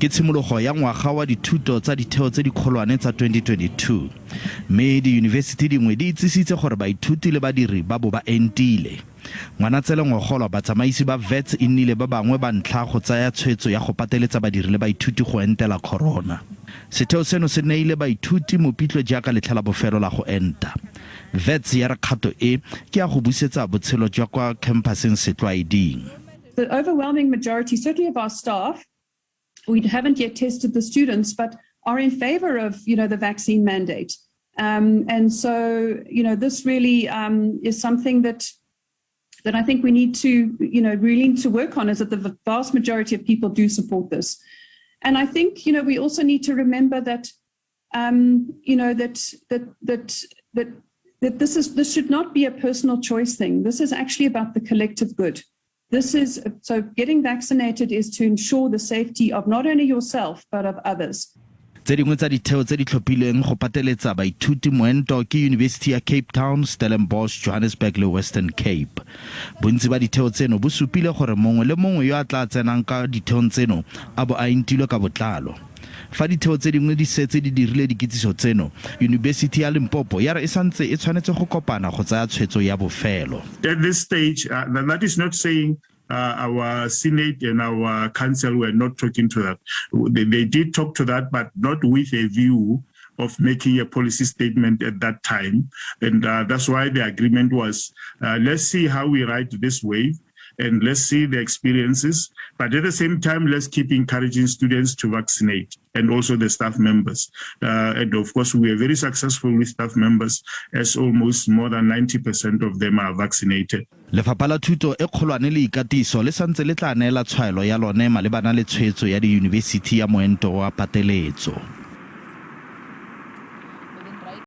ke tshimologo ya ngwaga wa dithuto tsa ditheo tse dikgolwane tsa 2022 mme diyunibesithi dingwe di itsisitse gore baithuti le badiri ba bo ba entile. Ngwanatsele Ngogolwa batsamaisi ba Wits e nnile ba bangwe ba ntlha go tsaya tshwetso ya go pateletsa badiri le baithuti go entela corona. Setheo seno se neile baithuti mopitlo jaaka letlha la bofelo la go enta. Wits ya re kgato e ke ya go busetsa botshelo jwa kwa campuseng setlwaeding. The overwhelming majority, certainly of our staff, we haven't yet tested the students, but are in favor of, the vaccine mandate. And so, this really is something that I think we need to, really need to work on, is that the vast majority of people do support this. And I think, we also need to remember that, that this should not be a personal choice thing. This is actually about the collective good. So getting vaccinated is to ensure the safety of not only yourself, but of others. Tse dingwe tsa ditheo tse di tlhophileng go pateletsa baithuti moento ke University ya Cape Town, Stellenbosch, Johannesburg le Western Cape. Bontsi ba ditheo tseno bo supile gore mongwe le mongwe yo a tla tsenang ka ditheong tseno a bo a entilwe ka botlalo. Fa ditheo tse dingwe di setse di dirile dikitsiso tseno, University ya Limpopo ya re e santse e tshwanetse go kopana go tsaya tshwetso ya bofelo. At this stage, that is not saying our Senate and our Council were not talking to that. They did talk to that, but not with a view of making a policy statement at that time. And that's why the agreement was, let's see how we ride this wave and let's see the experiences. But at the same time, let's keep encouraging students to vaccinate and also the staff members. And of course, we are very successful with staff members, as almost more than 90% of them are vaccinated. Lefapha la Thuto e Kgolwane le Ikatiso le santse le tla neela tshwaelo ya lone malebana le tshwetso ya diyunibesithi ya moento wa pateletso.